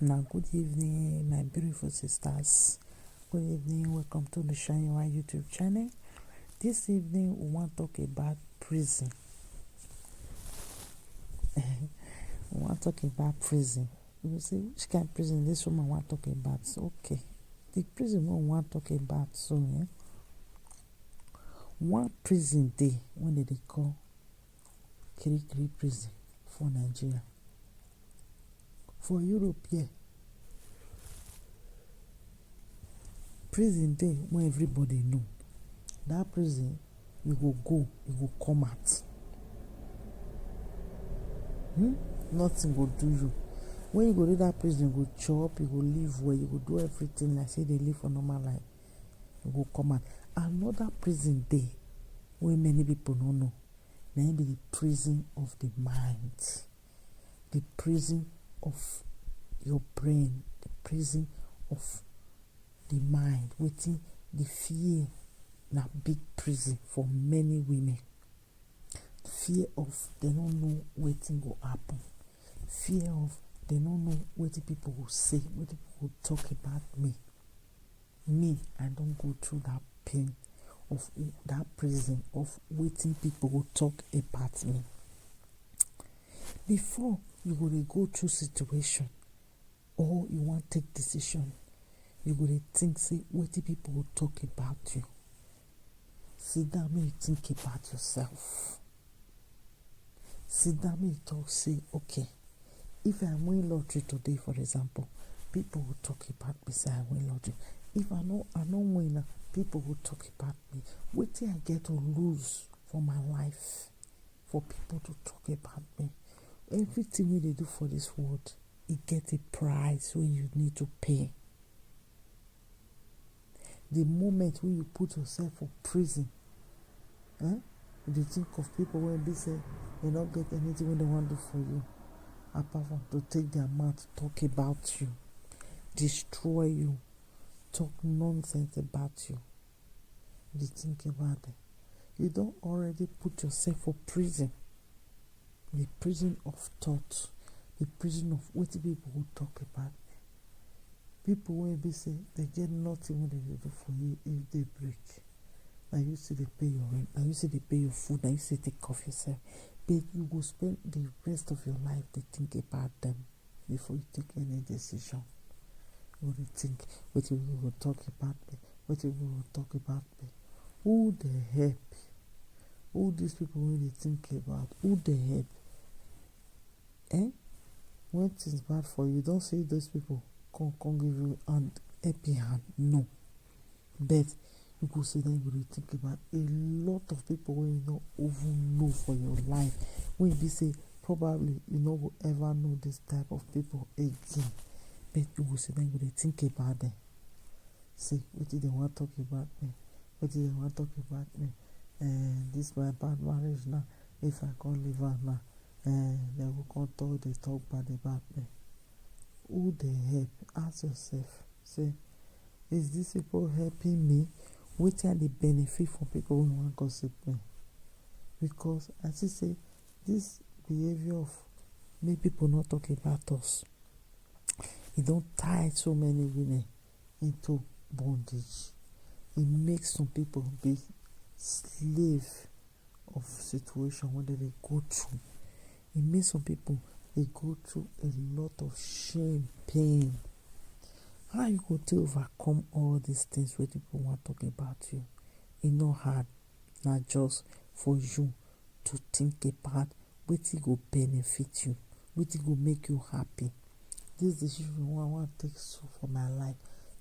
Now, good evening, my beautiful sisters. Good evening. Welcome to the Shine Your Eye YouTube channel. This evening, we want to talk about prison. We want to talk about prison. You say, which kind of prison this woman want to talk about? Okay. The prison we want to talk about soon. One prison day when they call Kirikiri prison for Nigeria. For Europe, yeah. Prison day when everybody know. That prison, you go, you go come out. Nothing go do you. When you go to that prison, you go chop, you go live where you go do everything like say they live for normal life. You go come out. Another prison day where many people don't know. Maybe the prison of the mind. The prison of your brain. The prison of the mind. Waiting the fear. Na big prison for many women. Fear of they don't know wetin go happen. Fear of they don't know wetin people will say, wetin people will talk about me. Me, I don't go through that pain of that prison of wetin people will talk about me. Before you go through situation or you want to take decision, you go to think say wetin people will talk about you. Sit down and think about yourself. Sit down and talk, say, okay, if I win lottery today, for example, people will talk about me, say I win lottery. If I don't win, people will talk about me. What do I get to lose for my life? For people to talk about me. Everything we they do for this world, it gets a price when you need to pay. The moment when you put yourself in prison, you think of people when they say they don't get anything when they want to do for you, apart from to take their mouth, talk about you, destroy you, talk nonsense about you. You think about it. You don't already put yourself in prison. The prison of thought, the prison of what people will talk about. People when they say they get nothing when they do for you if they break. Now you see they pay your rent, now you see they pay your food, now you see they take care of yourself. But you go spend the rest of your life to think about them before you take any decision. You will think, what people will talk about me, what people will talk about me. Who they help? Who these people really think about? Who they help? When things bad for you, don't say those people come give you an happy hand. No. But you go sit down, you go think about a lot of people when you don't even know for your life. When you say probably you no will ever know this type of people again. But you go sit down, you go think about them. Say, what did they want to talk about me? What did they want to talk about me? This my bad marriage now. If I can't live out now, they will come talk, they talk bad about me. Who they help? Ask yourself. Say, is this people helping me? What are the benefit for people who want to gossip me? Because as you say, this behavior of make people not talk about us, it don't tie so many women into bondage. It makes some people be slave of situation when they go through. It makes some people they go through a lot of shame, pain. How you go to overcome all these things where people want to talk about you? It's not hard. Not just for you to think about what it will benefit you, what it will make you happy. This decision I want to take for my life,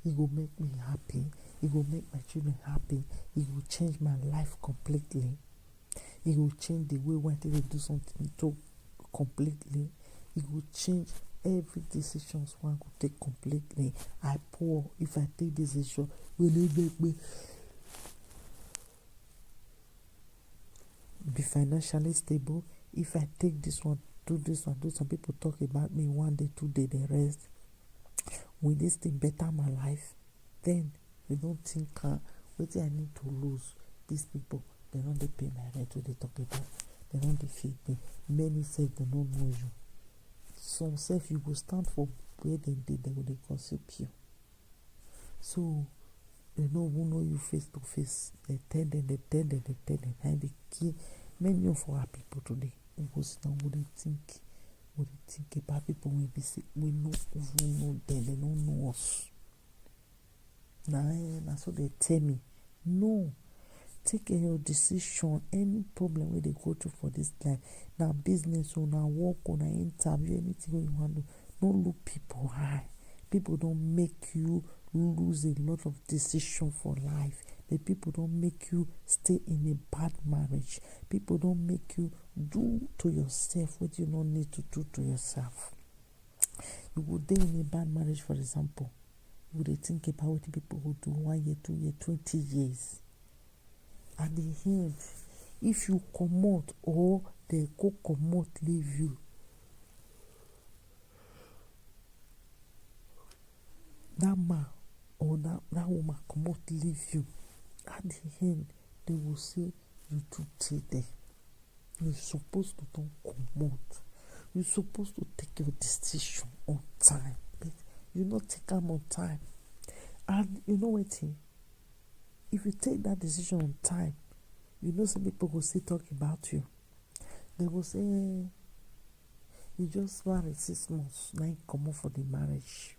it will make me happy. It will make my children happy. It will change my life completely. It will change the way when they do something to completely. It will change every decision one could take completely. I poor if I take this decision, will it make me be financially stable? If I take this one, do some people talk about me one day, 2 days, the rest. Will this thing better my life? Then you don't think what I need to lose. These people, they don't pay my rent to they talk about. They don't feed me. Many say they don't know you. Some self you go stand for where dem dey, dem go dey gossip you. So they no even know you face to face. They tell them. And they kill many of our people today. We go sit down, we dey think about people wey be say we no even know them, they don't know us. Na so they tell me. No, take your decision. Any problem wey dey go through for this life, na business or na work or na interview, anything wey you want to do, no look people high. People don't make you lose a lot of decision for life. The people don't make you stay in a bad marriage. People don't make you do to yourself what you don't need to do to yourself. You go dey in a bad marriage, for example. You would think about what people will do 1 year, 2 years, 20 years. At the end, if you comot or they go comot leave you, that man or that woman comot leave you, at the end they will say you too tey there. You're supposed to don't comot. You're supposed to take your decision on time, but you not take them on time. And you know what? If you take that decision on time, you know some people will still talk about you. They will say, you just married 6 months, now you come out for the marriage.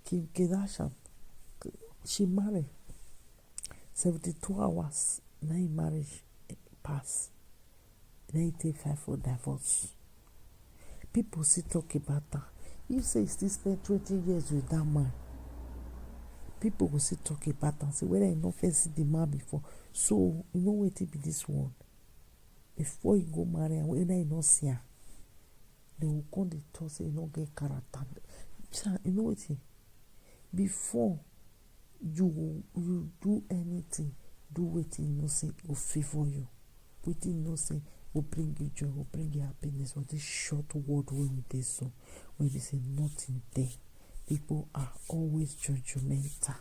Kim Kardashian, she married 72 hours, now marriage pass. Now you take 5 for divorce. People still talk about her. You say you still spend 20 years with that man. People will still talk about her and say, whether you not first see the man before. So, you know what it be this one? Before you go marry and whether you not see her, they will come the talk say you not get character. You know what? Before you do anything, do what you know say will favor you. What you know say will bring you joy, will bring you happiness. Or this short word when we do so, when we say nothing there. People are always judgmental.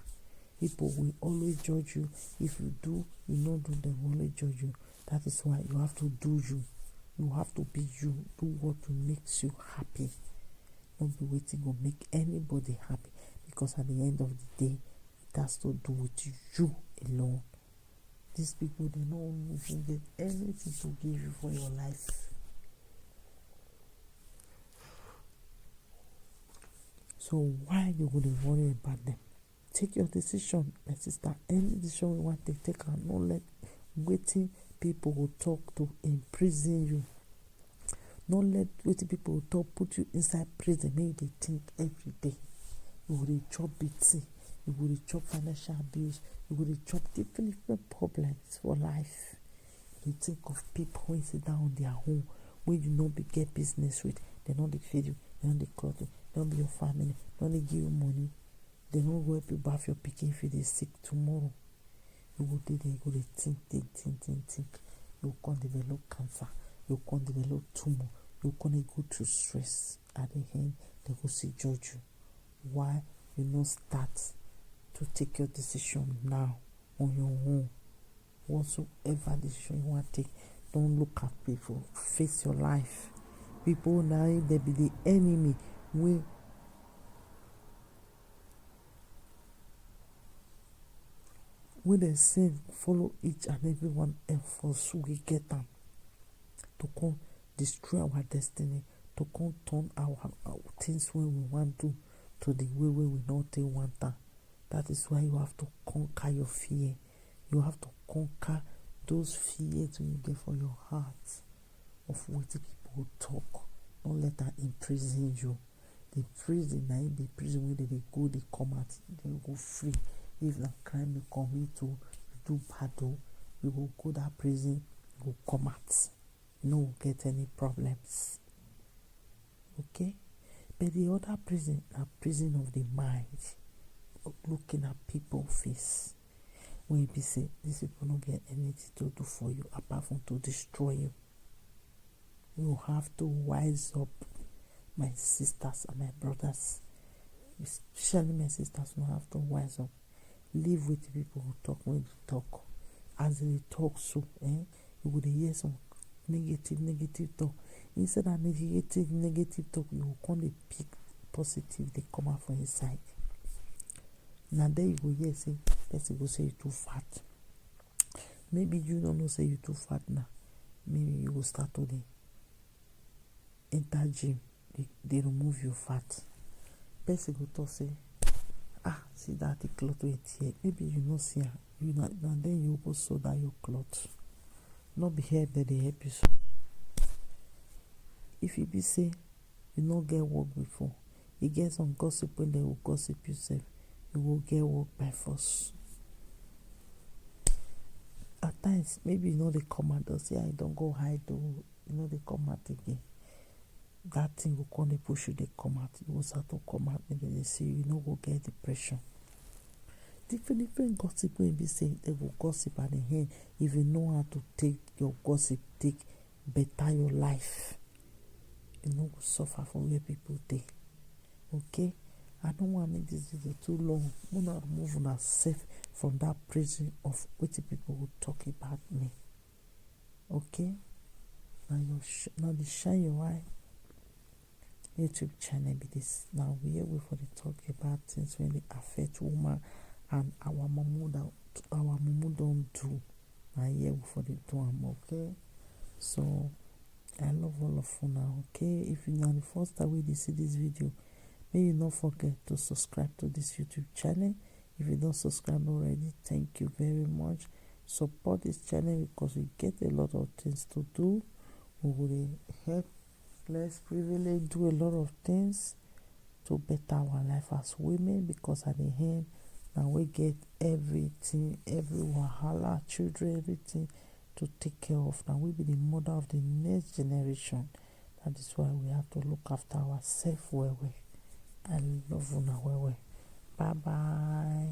People will always judge you. If you do, you not do, they will always judge you. That is why you have to do you. You have to be you. Do what makes you happy. Don't be waiting to make anybody happy. Because at the end of the day, it has to do with you alone. These people, they don't even get anything to give you for your life. So why you going to worry about them? Take your decision, my sister. Any decision you want to take, and not let waiting people will talk to imprison you. Not let waiting people will talk put you inside prison. Maybe they think every day. You will chop BT. You will chop financial abuse. You will chop different problems for life. You think of people who sit down on their home, when you know get business with. They know they feed you. They know they clothe you. They don't be your family. They don't give you money. They don't go help you bath your pikin if they sick tomorrow. You go there, you go think. You can't develop cancer. You can't develop tumor. You can't go through stress. At the end, they go see judge you. Why you not start to take your decision now on your own? Whatsoever decision you want to take, don't look at people. Face your life. People now, they be the enemy. When they say follow each and everyone else, we get them to come destroy our destiny, to come turn our things when we want to the way we not take want them. That is why you have to conquer your fear. You have to conquer those fears you get for your heart of what people talk. Don't let that imprison you. The prison, the prison where they go, they come out, they go free. If the crime you commit to, you do bad, you will go that prison, you will come out. No get any problems. Okay? But the other prison, a prison of the mind, looking at people's face. When you say, these people don't get anything to do for you apart from to destroy you. You have to wise up, my sisters and my brothers. Especially my sisters, you have to wise up. Live with the people who talk when you talk. As they talk so, you would hear some negative talk. Instead of negative talk, you will come to pick positive dey come out for inside. Na there you go hear say person go say you too fat. Maybe you no know say you too fat now. Maybe you go start to dey enter gym, dey remove your fat. Person go talk say, see that the cloth wey tear. Maybe you no see am. Na then you go sew that your cloth. No be help dem dey help you so. If e be say you no get work before, e get some gossip wey dem go gossip you sef, you go get work by force. At times, maybe you no dey come out, they'll say, I don go hide you no dey come out again. That thing go come dey push you dey come out. You go start to come out, make dem dey see you no go get depression. Different gossip wey be say they go gossip at the end. If you know how to take your gossip, take better your life, you no go suffer for where people dey. Okay? I don't want to make this video too long. I want to remove myself from that prison of what people will talk about me. Okay? Now the Shine Your Eye YouTube channel be this. Now we here for the talk about things when they affect woman and our mumu don't do. Now here for the do am, okay? So I love all of you now, okay? If you are the first time when you see this video, may you not forget to subscribe to this YouTube channel. If you don't subscribe already, thank you very much. Support this channel because we get a lot of things to do. We will help less privileged do a lot of things to better our life as women, because at the end, now we get everything, every wahala, children, everything to take care of. Now we be the mother of the next generation. That is why we have to look after ourselves well. I love you now well. Bye bye.